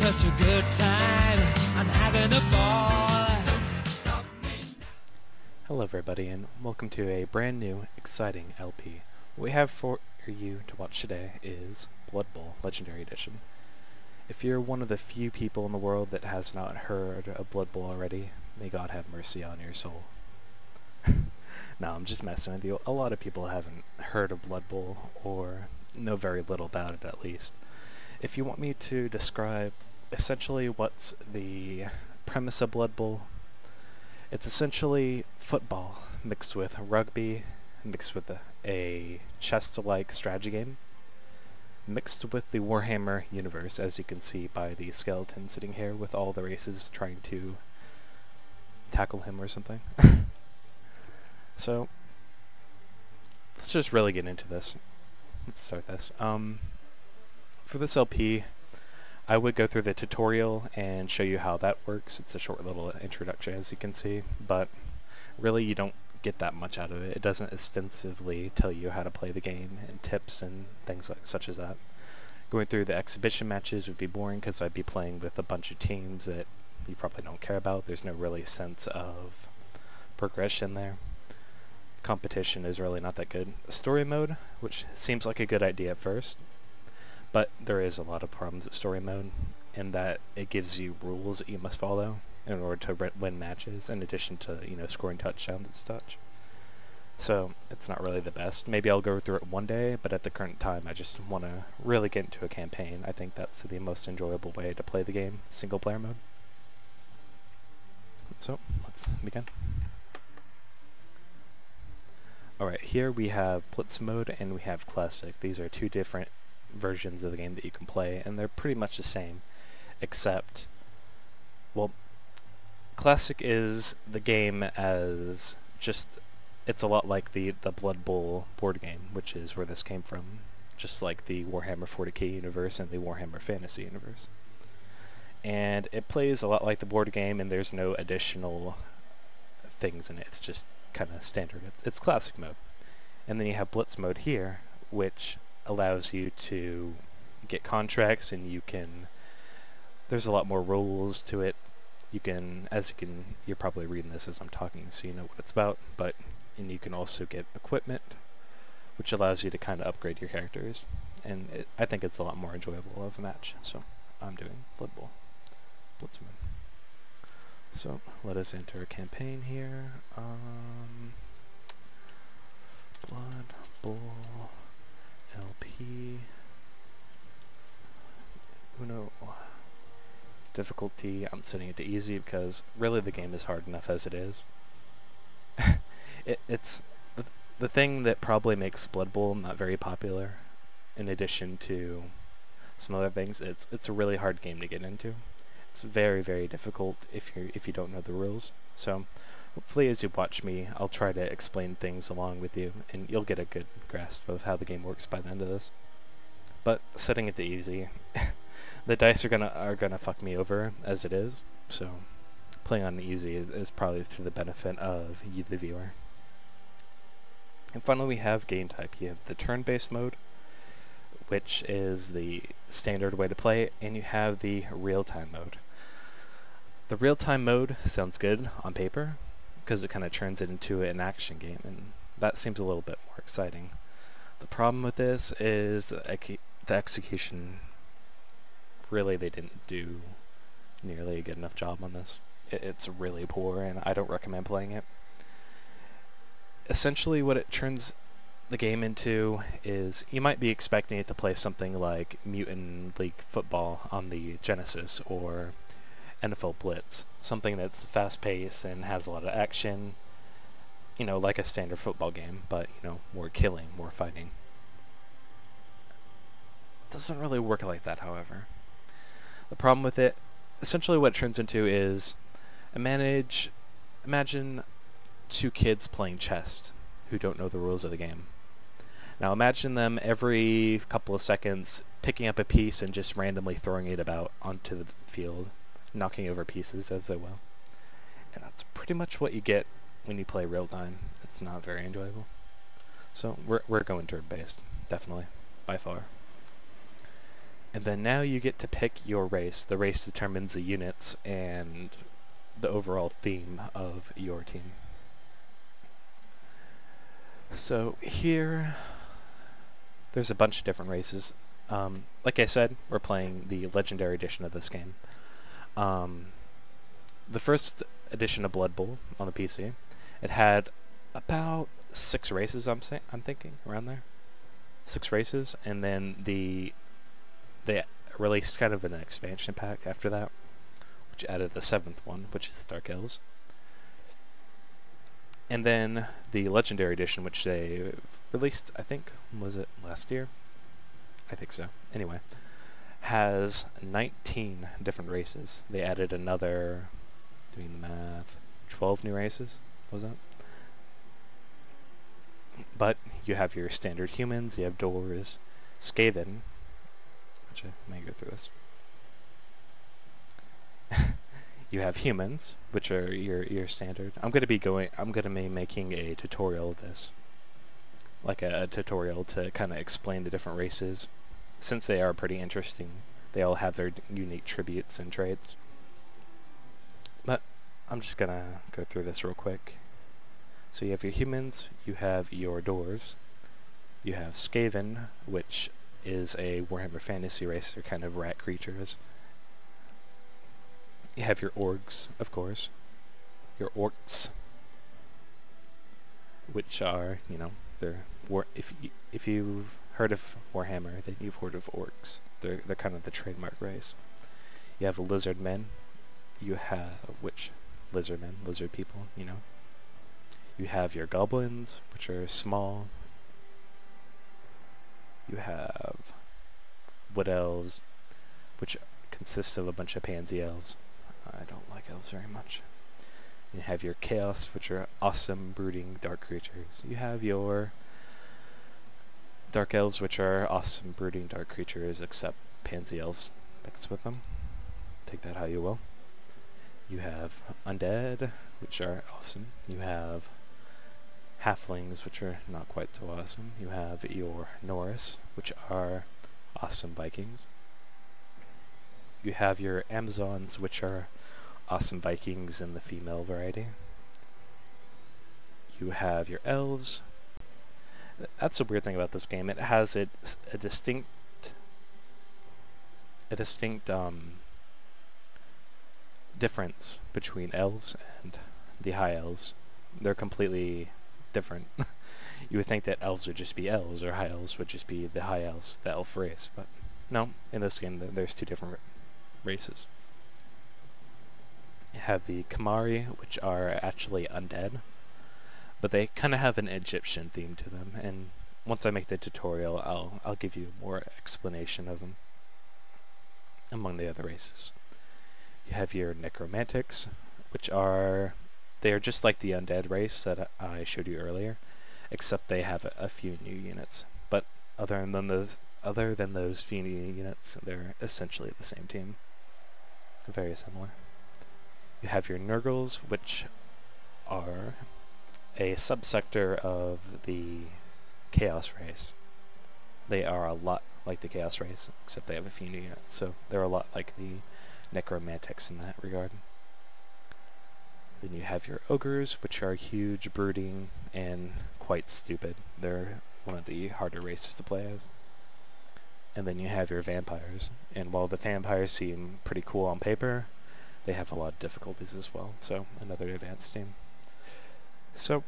such a good time. I'm having a ball. Hello everybody and welcome to a brand new, exciting LP. What we have for you to watch today is Blood Bowl Legendary Edition. If you're one of the few people in the world that has not heard of Blood Bowl already, may God have mercy on your soul. No, I'm just messing with you. A lot of people haven't heard of Blood Bowl, or know very little about it at least. If you want me to describe essentially what's the premise of Blood Bowl, it's essentially football mixed with rugby, mixed with a chess-like strategy game, mixed with the Warhammer universe, as you can see by the skeleton sitting here with all the races trying to tackle him or something. So, let's just really get into this. Let's start this. For this LP, I would go through the tutorial and show you how that works. It's a short little introduction, as you can see, but really you don't get that much out of it. It doesn't extensively tell you how to play the game and tips and things such as that. Going through the exhibition matches would be boring because I'd be playing with a bunch of teams that you probably don't care about. There's no really sense of progression there. Competition is really not that good. Story mode, which seems like a good idea at first, but there is a lot of problems with story mode in that it gives you rules that you must follow in order to win matches, in addition to, you know, scoring touchdowns and such. So it's not really the best. Maybe I'll go through it one day, but at the current time I just want to really get into a campaign. I think that's the most enjoyable way to play the game, single player mode. So let's begin. Alright, here we have Blitz mode and we have Classic. These are two different versions of the game that you can play, and they're pretty much the same, except, well, Classic is the game as just, it's a lot like the Blood Bowl board game, which is where this came from, just like the Warhammer 40k universe and the Warhammer Fantasy universe. And it plays a lot like the board game, and there's no additional things in it. It's just kind of standard. It's Classic mode. And then you have Blitz mode here, which allows you to get contracts, and you can, there's a lot more rules to it. You can, you're probably reading this as I'm talking, so you know what it's about, and you can also get equipment, which allows you to kind of upgrade your characters, and I think it's a lot more enjoyable of a match, so I'm doing Blood Bowl Blitz mode. So let us enter a campaign here. Blood Bowl LP. Uno. Difficulty, I'm setting it to easy because really the game is hard enough as it is. It's the thing that probably makes Blood Bowl not very popular, in addition to some other things. It's a really hard game to get into. It's very, very difficult if you don't know the rules. So hopefully as you watch me, I'll try to explain things along with you, and you'll get a good grasp of how the game works by the end of this. But setting it to easy, the dice are gonna fuck me over as it is. So playing on easy is probably to the benefit of you, the viewer. And finally, we have game type. You have the turn-based mode, which is the standard way to play it, and you have the real-time mode. The real-time mode sounds good on paper, because it kind of turns it into an action game, and that seems a little bit more exciting. The problem with this is the execution. Really, they didn't do nearly a good enough job on this. It's really poor, and I don't recommend playing it. Essentially, what it turns the game into is, you might be expecting it to play something like Mutant League Football on the Genesis, or NFL Blitz, something that's fast-paced and has a lot of action, you know, like a standard football game, but, you know, more killing, more fighting. It doesn't really work like that, however. The problem with it, essentially what it turns into is, imagine two kids playing chess who don't know the rules of the game. Now imagine them every couple of seconds picking up a piece and just randomly throwing it about onto the field, knocking over pieces as they will. And that's pretty much what you get when you play real time. It's not very enjoyable. So we're going turn-based, definitely, by far. And then now you get to pick your race. The race determines the units and the overall theme of your team. So here, there's a bunch of different races. Like I said, we're playing the Legendary Edition of this game. The first edition of Blood Bowl on the PC, it had about 6 races, I'm thinking, around there. 6 races, and then they released kind of an expansion pack after that, which added the 7th one, which is the Dark Elves. And then the Legendary Edition, which they released, I think, was it last year? I think so. Anyway, has 19 different races. They added another, doing the math, 12 new races, was that? But you have your standard humans, you have dwarves, Skaven, which I may go through this. You have humans, which are your standard. I'm gonna be making a tutorial of this, like a tutorial to kind of explain the different races, since they are pretty interesting. They all have their unique tributes and traits. But I'm just gonna go through this real quick. So you have your humans, you have your dwarves, you have Skaven, which is a Warhammer Fantasy race. They're kind of rat creatures. You have your orcs, of course, your orcs, which are, you know, if you've heard of Warhammer, then you've heard of orcs. They're kind of the trademark race. You have lizard men. You have lizard men, lizard people, you know. You have your goblins, which are small. You have wood elves, which consists of a bunch of pansy elves. I don't like elves very much. You have your chaos, which are awesome, brooding, dark creatures. You have your dark elves, which are awesome, brooding, dark creatures, except pansy elves mixed with them. Take that how you will. You have undead, which are awesome. You have halflings, which are not quite so awesome. You have your Norse, which are awesome Vikings. You have your Amazons, which are awesome Vikings in the female variety. You have your elves. That's the weird thing about this game. It has a distinct difference between elves and the high elves. They're completely different. You would think that elves would just be elves, or high elves would just be the high elves, the elf race, but no, in this game there's 2 different races. You have the Kamari, which are actually undead, but they kind of have an Egyptian theme to them, and once I make the tutorial, I'll give you more explanation of them among the other races. You have your Necromantics, which are just like the undead race that I showed you earlier, except they have a few new units. But other than those few new units, they're essentially the same team. Very similar. You have your Nurgles, which are a subsector of the Chaos race. They are a lot like the Chaos race, except they have a few new units, so they're a lot like the Necromantics in that regard. Then you have your Ogres, which are huge, brooding, and quite stupid. They're one of the harder races to play as. And then you have your Vampires, and while the Vampires seem pretty cool on paper, they have a lot of difficulties as well, so another advanced team. So,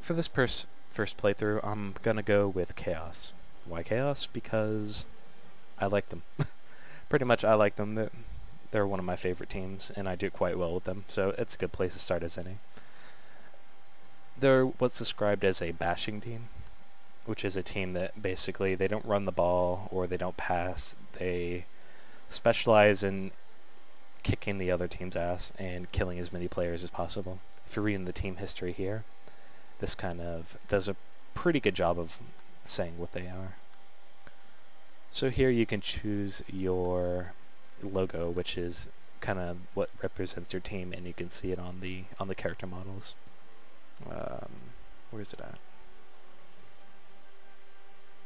for this first playthrough, I'm gonna go with Chaos. Why Chaos? Because I like them. Pretty much I like them. They're one of my favorite teams, and I do quite well with them, so it's a good place to start as any. They're what's described as a bashing team, which is a team that basically they don't run the ball or they don't pass. They specialize in kicking the other team's ass and killing as many players as possible. If you're reading the team history here, this kind of does a pretty good job of saying what they are. So here you can choose your logo, which is kind of what represents your team, and you can see it on the character models. Where's it at?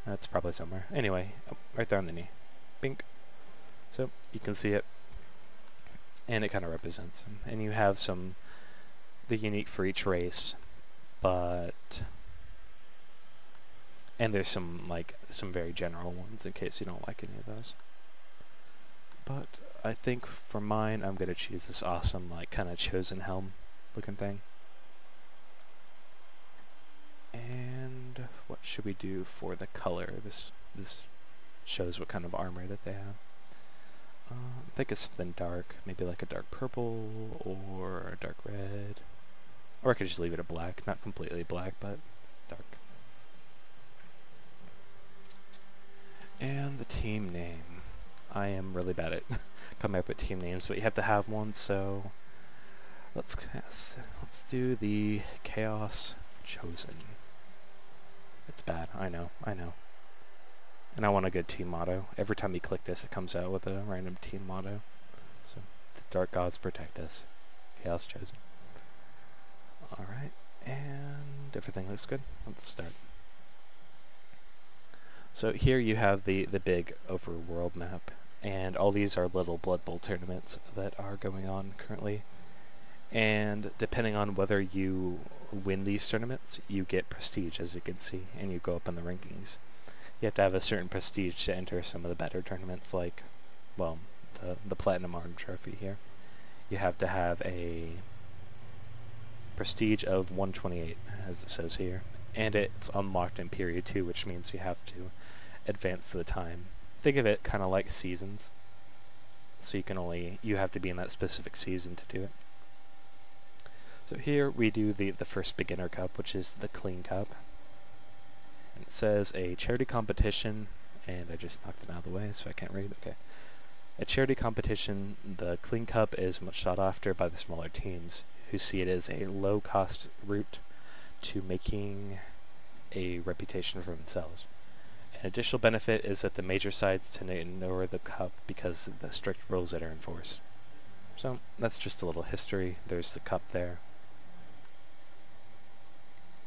That's probably somewhere. Anyway, right there on the knee. Bink. So you can see it, and it kind of represents them. And you have the unique for each race, and there's some very general ones in case you don't like any of those. But I think for mine, I'm gonna choose this awesome kind of chosen helm looking thing. And what should we do for the color? This shows what kind of armor that they have. I think it's something dark, maybe like a dark purple or a dark red. Or I could just leave it a black, not completely black, but dark. And the team name. I am really bad at coming up with team names, but you have to have one, so let's do the Chaos Chosen. It's bad, I know. And I want a good team motto. Every time you click this, it comes out with a random team motto. So, the Dark Gods protect us. Chaos Chosen. Alright, and everything looks good. Let's start. So here you have the big overworld map, and all these are little Blood Bowl tournaments that are going on currently. And depending on whether you win these tournaments, you get prestige, as you can see, and you go up in the rankings. You have to have a certain prestige to enter some of the better tournaments, like, well, the Platinum Arm Trophy here. You have to have a prestige of 128, as it says here, and it's unlocked in period 2, which means you have to advance to the time. Think of it kind of like seasons, so you have to be in that specific season to do it. So here we do the first beginner cup, which is the Clean Cup. And it says a charity competition, and I just knocked it out of the way so I can't read. Okay. A charity competition, the Clean Cup is much sought after by the smaller teams, who see it as a low-cost route to making a reputation for themselves. An additional benefit is that the major sides tend to ignore the cup because of the strict rules that are enforced. So that's just a little history. There's the cup there.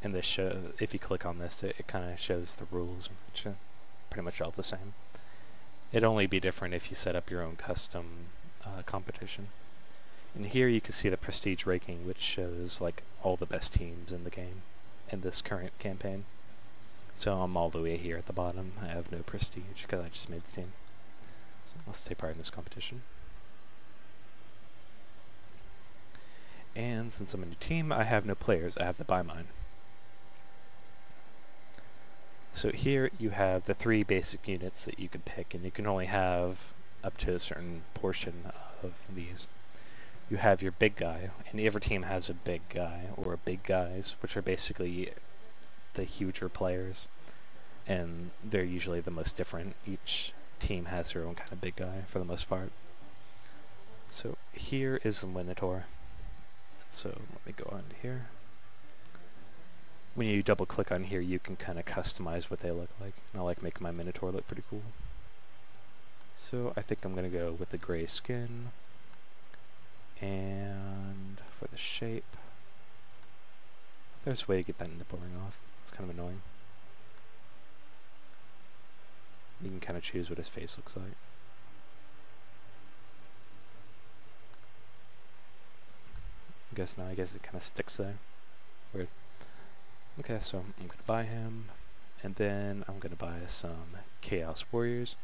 And this if you click on this, it kind of shows the rules, which are pretty much all the same. It'd only be different if you set up your own custom competition. And here you can see the prestige ranking, which shows all the best teams in the game in this current campaign. So I'm all the way here at the bottom. I have no prestige because I just made the team. So let's take part in this competition. And since I'm a new team, I have no players. I have to buy mine. So here you have the 3 basic units that you can pick, and you can only have up to a certain portion of these. You have your big guy, and every team has a big guy, or big guys, which are basically the huger players, and they're usually the most different. Each team has their own kind of big guy, for the most part. So here is the Minotaur. So let me go on to here. When you double click on here, you can kind of customize what they look like. And I like making my Minotaur look pretty cool. So I think I'm going to go with the gray skin. And for the shape, there's a way to get that nibbling off. It's kind of annoying. You can kind of choose what his face looks like. I guess it kind of sticks there. Weird. Okay, so I'm going to buy him, and then I'm going to buy some Chaos Warriors,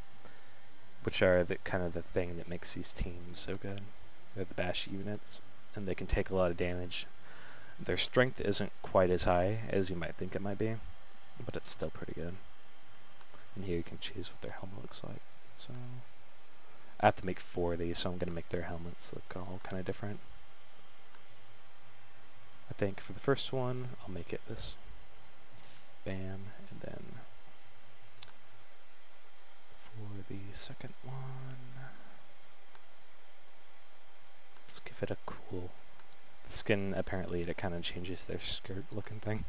which are the kind of the thing that makes these teams so good. They're the bash units, and they can take a lot of damage. Their strength isn't quite as high as you might think it might be, but it's still pretty good. And here you can choose what their helmet looks like. So I have to make 4 of these, so I'm going to make their helmets look all kind of different. I think for the first one, I'll make it this. Bam, and then for the second one, let's give it a cool. The skin, apparently, it kind of changes their skirt looking thing.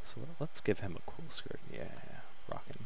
So let's give him a cool skirt. Yeah, rockin'.